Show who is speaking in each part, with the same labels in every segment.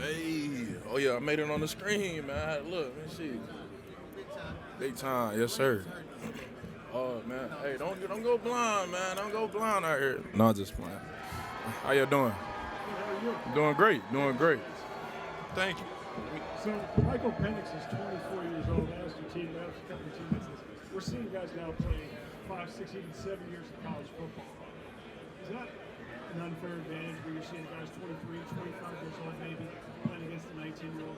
Speaker 1: Hey, oh yeah, I made it on the screen, man. Look, let me see. Big time, yes sir. Oh man, hey, don't go blind, man. Don't go blind out here. No, I'm just playing. How you doing?
Speaker 2: Good, how are you?
Speaker 1: Doing great, doing great. Thank you.
Speaker 2: So Michael Penix is 24 years old. Asked your team, asked a couple of teammates this. We're seeing guys now play 5, 6, even 7 years of college football. Is that an unfair advantage where you're seeing guys 23, 25 years old maybe playing against the 19-year-old?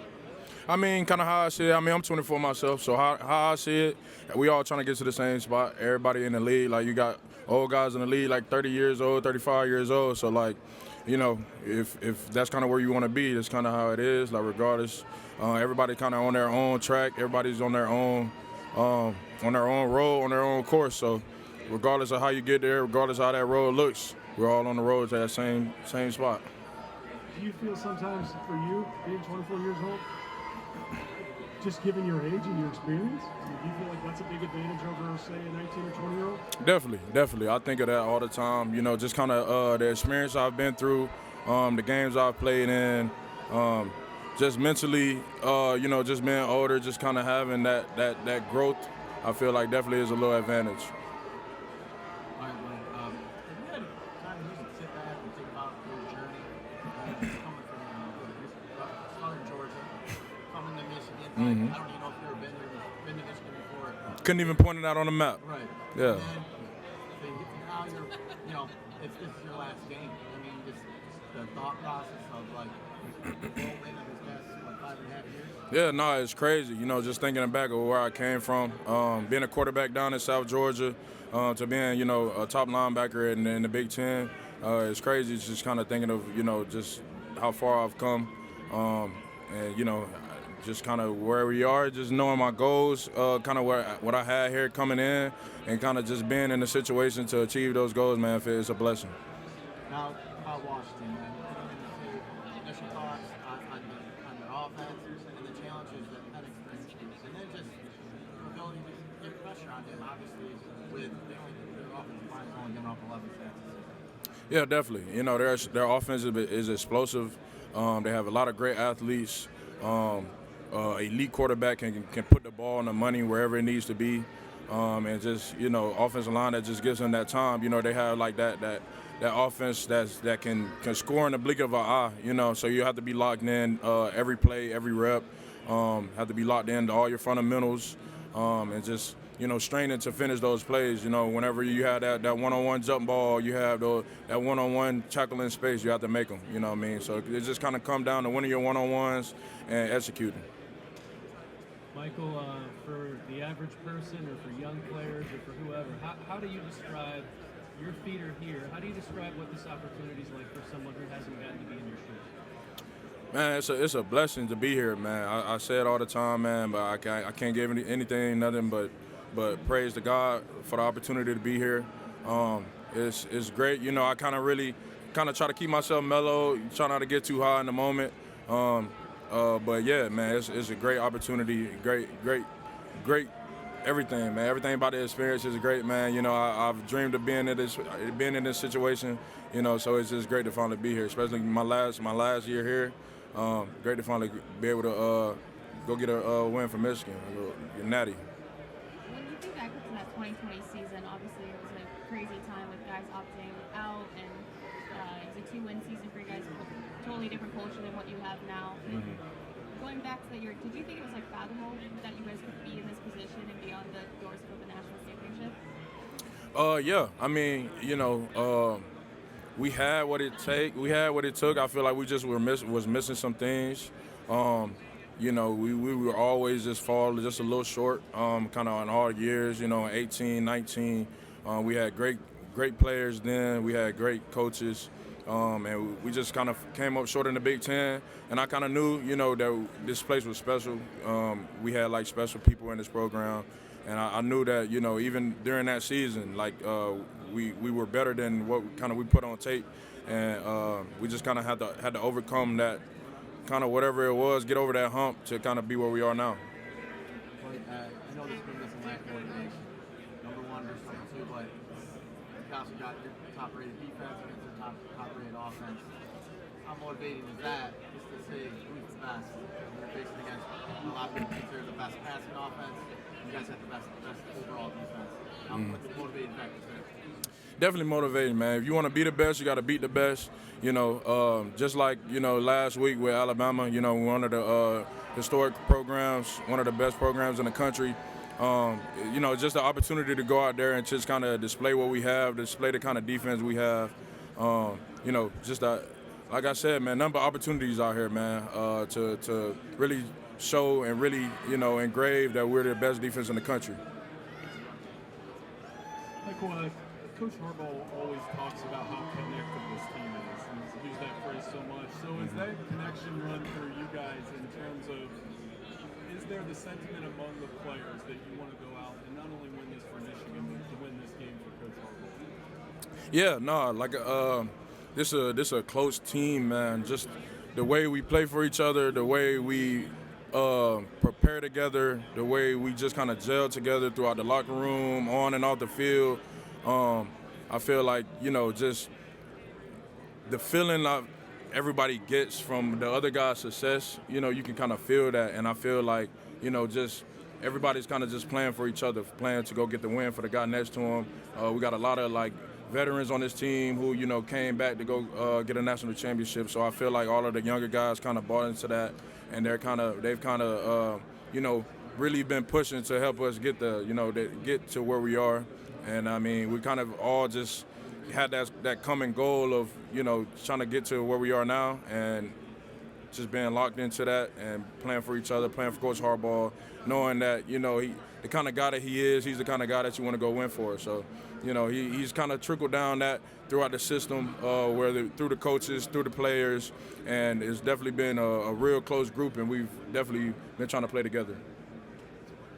Speaker 1: I mean, kind of how I see it. I mean, I'm 24 myself, so how I see it, we all trying to get to the same spot. Everybody in the league, like you got old guys in the league, like 30 years old, 35 years old. So like, you know, if that's kind of where you want to be, that's kind of how it is. Like regardless, everybody kind of on their own track. Everybody's on their own road, on their own course. So regardless of how you get there, regardless of how that road looks, we're all on the road to that same spot.
Speaker 2: Do you feel sometimes for you, being 24 years old, just given your age and your experience, do you feel like that's a big advantage over, say, a 19 or 20-year-old?
Speaker 1: Definitely. I think of that all the time. You know, just kind of the experience I've been through, the games I've played in, just mentally, you know, just being older, just kind of having that growth. I feel like definitely is a little advantage.
Speaker 3: All right, Mike. Have you had time to just sit back and think about your journey coming from southern Georgia, coming to Michigan? Like, I don't even know if you've ever been to Michigan before.
Speaker 1: Couldn't even point it out on the map.
Speaker 3: Right.
Speaker 1: Yeah.
Speaker 3: And then now you're, this is your last game. I mean, just the thought process of like rolling in this past 5.5 years.
Speaker 1: Yeah, no, it's crazy. You know, just thinking back of where I came from, being a quarterback down in South Georgia, to being, you know, a top linebacker in the Big Ten, it's crazy. It's just kind of thinking of, you know, just how far I've come, and you know, just kind of where we are, just knowing my goals, kind of what I had here coming in, and kind of just being in the situation to achieve those goals, man. It's a blessing.
Speaker 3: Now, about Washington, man, initial thoughts on their offense and the challenges that Penix brings, and then just the ability to get pressure on him, obviously, with their offensive line only giving up 11 sacks.
Speaker 1: Yeah, definitely. You know, their offense is explosive. They have a lot of great athletes. Elite quarterback can put the ball on the money wherever it needs to be, and just, you know, offensive line that just gives them that time. You know, they have like that offense that can score in the blink of an eye. You know, so you have to be locked in every play, every rep. Have to be locked in to all your fundamentals, and just, you know, straining to finish those plays. You know, whenever you have that one-on-one jump ball, you have that one-on-one tackle in space, you have to make them. You know what I mean? So it just kind of come down to winning your one-on-ones and executing.
Speaker 4: Michael, for the average person or for young players or for whoever, how do you describe your feet are here? How do you describe what this opportunity is like for someone who hasn't gotten to be in your shoes?
Speaker 1: Man, it's a blessing to be here, man. I say it all the time, man, but I can't give anything, nothing but praise to God for the opportunity to be here. It's great. You know, I kind of really try to keep myself mellow, try not to get too high in the moment. But yeah, man, it's a great opportunity, great everything, man. Everything about the experience is great, man. You know, I've dreamed of being in this situation. You know, so it's just great to finally be here, especially my last year here. Great to finally be able to go get a win for Michigan, natty.
Speaker 5: When you think back to that 2020 season, obviously it was a crazy time with guys opting out, and it was a 2-win season for you guys, totally different culture than what you have now. Going back to that year, did you think it was like fathomable that you guys could be in this position and be on the doorstep of the national championship?
Speaker 1: Yeah. I mean, you know, we had what it took. I feel like we just was missing some things. You know, we were always just fall just a little short, kind of on all years. You know, 18, 19, we had great players then. We had great coaches. And we just kind of came up short in the Big Ten, and I kind of knew, you know, that this place was special. We had like special people in this program, and I knew that, you know, even during that season, like we were better than what we put on tape, and we just kind of had to overcome that, kind of whatever it was, get over that hump to kind of be where we are now.
Speaker 3: But I know there's been this lack of motivation. Number one, there's number two, but you also got your top-rated defense against a top-rated offense. How motivating is that, just to see who's the best? You're facing against a lot of people consider the best passing offense. You guys have the best overall defense. What's the motivating factors there?
Speaker 1: Definitely motivating, man. If you want to be the best, you got to beat the best. You know, just like, you know, last week with Alabama, you know, one of the historic programs, one of the best programs in the country. You know, just the opportunity to go out there and just kind of display what we have, display the kind of defense we have. You know, just like I said, man, number of opportunities out here, man, to really show and really, you know, engrave that we're the best defense in the country.
Speaker 2: Michael, Coach Harbaugh always talks about how connected this team is. He's used that phrase so much. So is that connection run through you guys in terms of, is there the sentiment among the players that you want to go out and not only win this for Michigan, but to win this game for Coach Harbaugh?
Speaker 1: Yeah, no, like this a close team, man. Just the way we play for each other, the way we prepare together, the way we just kind of gel together throughout the locker room, on and off the field. I feel like, you know, just the feeling of everybody gets from the other guy's success, you know, you can kind of feel that. And I feel like, you know, just everybody's kind of just playing for each other, playing to go get the win for the guy next to him. We got a lot of, like, veterans on this team who, you know, came back to go get a national championship. So I feel like all of the younger guys kind of bought into that, and they've kind of, you know, really been pushing to help us get get to where we are. And I mean, we kind of all just had that common goal of, you know, trying to get to where we are now, and just being locked into that and playing for each other, playing for Coach Harbaugh, knowing that, you know, the kind of guy that he is, he's the kind of guy that you want to go win for. So, you know, he's kind of trickled down that throughout the system, through the coaches, through the players, and it's definitely been a real close group, and we've definitely been trying to play together.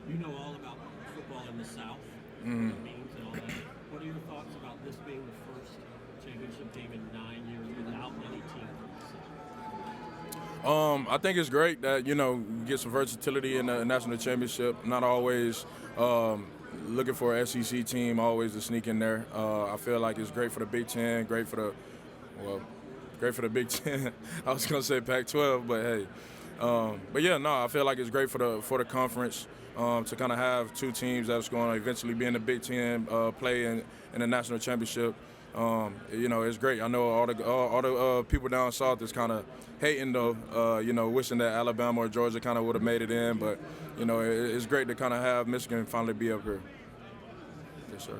Speaker 6: You know all about football in the South,
Speaker 1: Mm-hmm.
Speaker 6: what it means and all that. What are your thoughts about this being the first championship game in 9 years without any team from the South?
Speaker 1: I think it's great that, you know, we get some versatility in the national championship. Not always looking for an SEC team always to sneak in there. I feel like it's great for the Big Ten, great for the Big Ten. I was gonna say Pac-12, but hey. But yeah, no, I feel like it's great for the conference to kind of have two teams that's going to eventually be in the Big Ten, play in the national championship. You know, it's great. I know all the people down south is kind of hating though. You know, wishing that Alabama or Georgia kind of would have made it in, but you know, it's great to kind of have Michigan finally be up here. Yes, sir.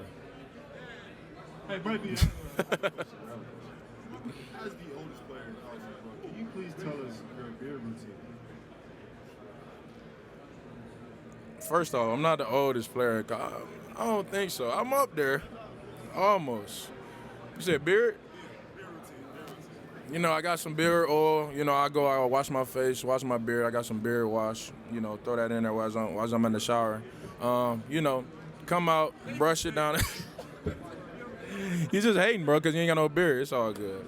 Speaker 2: Hey, Mikey.
Speaker 7: As the oldest player in college football, can you please tell us your beer routine?
Speaker 1: First off, I'm not the oldest player. I don't think so. I'm up there, almost. You said beard? You know, I got some beard oil. You know, I wash my face, wash my beard. I got some beard wash. You know, throw that in there while I'm in the shower. You know, come out, brush it down. You just hating, bro, because you ain't got no beard. It's all good.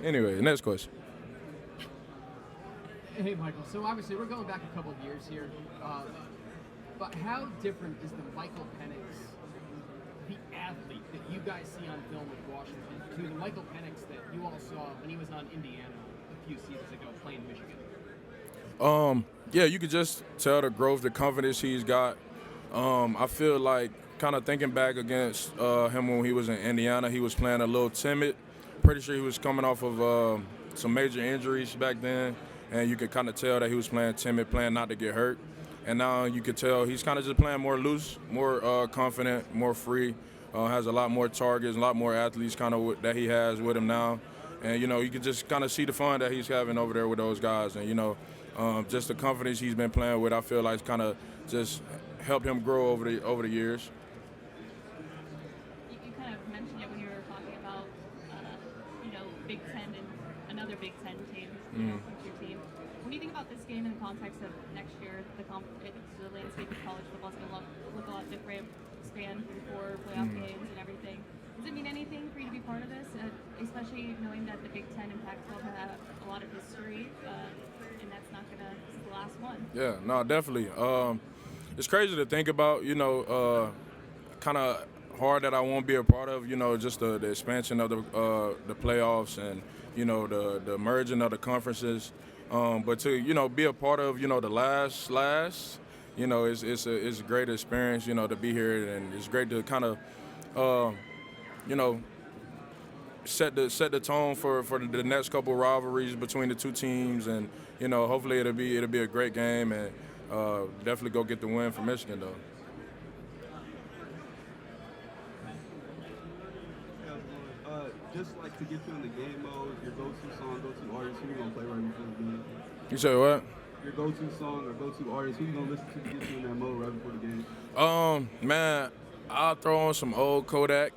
Speaker 1: Anyway, next question.
Speaker 8: Hey, Michael. So obviously we're going back a couple of years here, but how different is the Michael Penix, the athlete that you guys see on film with Washington, to the Michael Penix that you all saw when he was on Indiana a few seasons ago playing Michigan?
Speaker 1: Yeah, you could just tell the growth, the confidence he's got. I feel like kind of thinking back against him when he was in Indiana, he was playing a little timid. Pretty sure he was coming off of some major injuries back then, and you could kind of tell that he was playing timid, playing not to get hurt. And now you could tell he's kind of just playing more loose, more confident, more free, has a lot more targets, a lot more athletes kind of that he has with him now. And, you know, you can just kind of see the fun that he's having over there with those guys. And, you know, just the confidence he's been playing with, I feel like kind of just helped him grow over the years.
Speaker 5: You kind of mentioned it when you were talking about, you know, Big Ten and another Big Ten team, future team. When you think about this game in the context of next year, the landscape of college football is going to look a lot different, span through 4 playoff games and everything. Does it mean anything for you to be part of this, especially knowing that the Big Ten and Pac-12 have a lot of history, and that's not going to be the last one?
Speaker 1: Yeah, no, definitely. It's crazy to think about, you know, kind of hard that I won't be a part of. Just the expansion of the playoffs and the merging of the conferences. But to be a part of the last. It's a great experience. To be here, and it's great to kind of set the tone for the next couple of rivalries between the two teams, and hopefully it'll be a great game, and definitely go get the win for Michigan though.
Speaker 9: Just like to get you in the game mode, your go-to song, go-to artist, who you gonna play right before the game?
Speaker 1: You say what?
Speaker 9: Your go-to song or go-to artist, who you gonna listen to get you in that mode right before the game?
Speaker 1: Man, I'll throw on some old Kodak.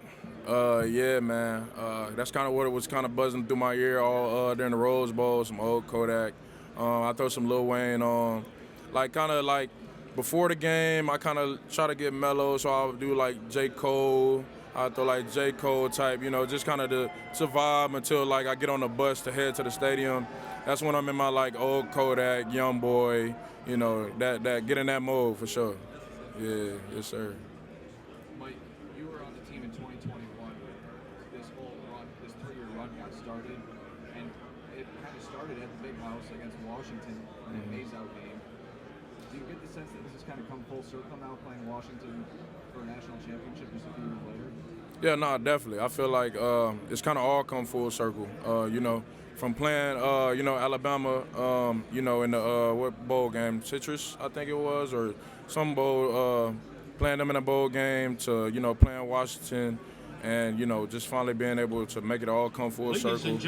Speaker 1: Yeah, man. That's kind of what it was kind of buzzing through my ear all during the Rose Bowl, some old Kodak. I throw some Lil Wayne on. Kind of before the game, I kind of try to get mellow, so I'll do J. Cole. I throw J. Cole type, just kind of to vibe until I get on the bus to head to the stadium. That's when I'm in my old Kodak, young boy, that get in that mode for sure. Yeah, yes sir.
Speaker 10: Mike, you were on the team in 2021 when this whole run, this 3-year run got started, and it kind of started at the Big House against Washington in the Mays-out game. Do you get the sense that this has kind of come full circle now, playing Washington for a national championship just a few years later?
Speaker 1: Yeah, no, definitely. I feel like it's kind of all come full circle. From playing, Alabama, in the what bowl game, Citrus, I think it was, or some bowl, playing them in a bowl game to, playing Washington, and just finally being able to make it all come full circle.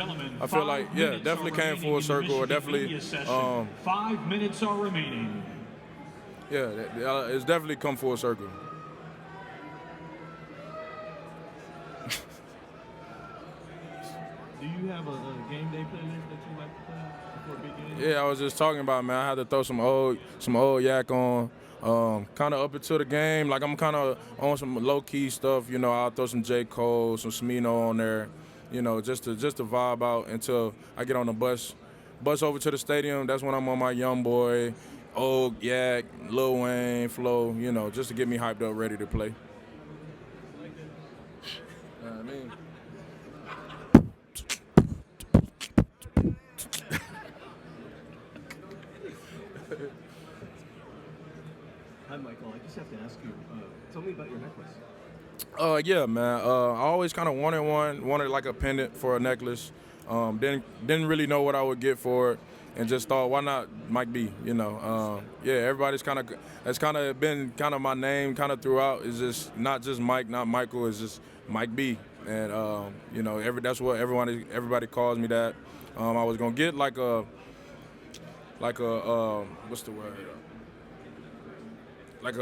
Speaker 1: I feel like, yeah, definitely came full circle. Definitely.
Speaker 11: 5 minutes are remaining.
Speaker 1: Yeah, it's definitely come full circle.
Speaker 11: Do you have a game day playlist that you like to play before big games?
Speaker 1: Yeah, I was just talking about, man. I had to throw some old yak on, kind of up into the game. I'm kind of on some low key stuff. I'll throw some J. Cole, some Smino on there. Just to vibe out until I get on the bus over to the stadium. That's when I'm on my young boy, old yak, Lil Wayne flow. Just to get me hyped up, ready to play. I mean.
Speaker 6: Hi, Michael. I just have to ask you, tell me about your necklace.
Speaker 1: Yeah, man. I always kind of wanted like a pendant for a necklace. Didn't really know what I would get for it, and just thought, why not Mike B? Yeah, everybody's it's kind of been kind of my name kind of throughout. It's just not just Mike, not Michael. It's just Mike B, and that's what everybody calls me that. I was gonna get like a what's the word? Like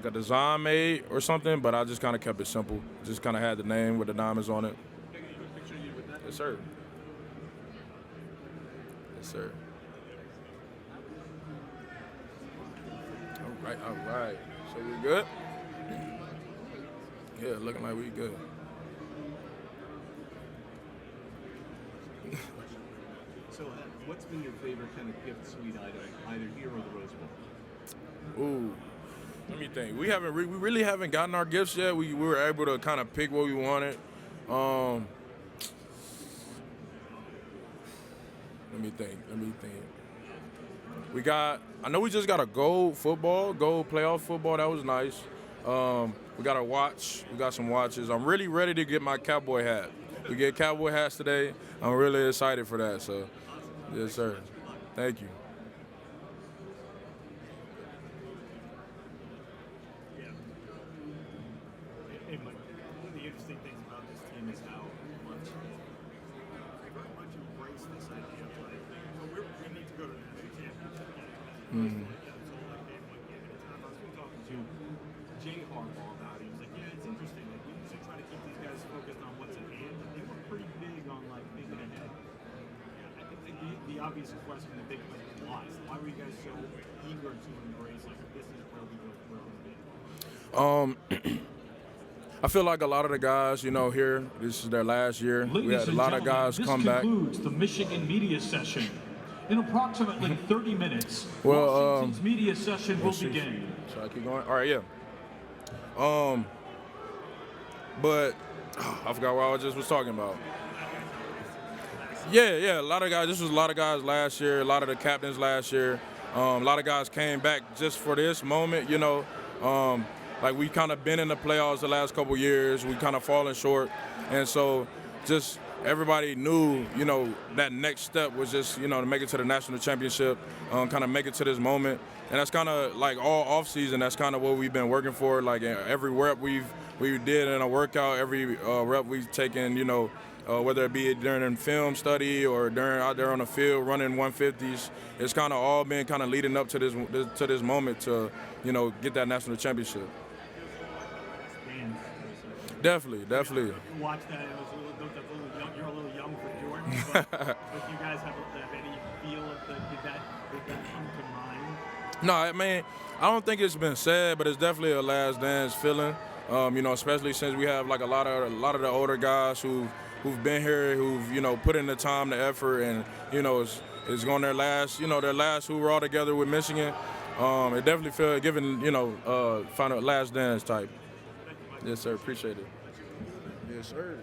Speaker 1: a design made or something, but I just kind of kept it simple. Just kind of had the name with the diamonds on it. Yes, sir. Yes, sir. All right. So we good? Yeah, looking like we good.
Speaker 6: So, what's been your favorite kind of gift suite item, either here or the Rose Bowl?
Speaker 1: Ooh, let me think. We really haven't gotten our gifts yet. We were able to kind of pick what we wanted. Let me think. I know we just got a gold playoff football. That was nice. We got a watch. We got some watches. I'm really ready to get my cowboy hat. We get cowboy hats today. I'm really excited for that. So, yes, sir. Thank you.
Speaker 2: Hey, Mike, one of the interesting things about this team is how much you embrace this idea of we need to go to the national championship. It's all like game, one game at a time. I was talking to Jay Harbaugh about it. He was like, yeah, it's interesting. We usually try to keep these guys focused on what's at hand, but they were pretty big on thinking ahead. I think the obvious question, the big question is why were you guys so eager to embrace this is where we go be?
Speaker 1: I feel like a lot of the guys, here, this is their last year. We had a lot of guys come back.
Speaker 11: This concludes the Michigan media session. In approximately 30 minutes,
Speaker 1: Well,
Speaker 11: Washington's media session will begin.
Speaker 1: Should I keep going? All right, yeah. But I forgot what I just was talking about. Yeah, a lot of guys. This was a lot of guys last year. A lot of the captains last year. A lot of guys came back just for this moment. Like we kind of been in the playoffs the last couple years. We kind of fallen short, and so just everybody knew, that next step was just, to make it to the national championship, kind of make it to this moment, and that's kind of like all off season. That's kind of what we've been working for. Like every rep we did in a workout, every rep we've taken, whether it be during film study or during out there on the field running 150s, it's kind of all been kind of leading up to this moment to, get that national championship. Definitely.
Speaker 2: Watch that. It was a little young. You're a little young for Jordan, but if you guys have any feel of did that come to mind?
Speaker 1: No, I mean, I don't think it's been said, but it's definitely a last dance feeling. Especially since we have like a lot of the older guys who've been here, who've put in the time, the effort, and is going their last hurrah together with Michigan. It definitely feel giving final last dance type. Yes, sir. Appreciate it. Yes, sir.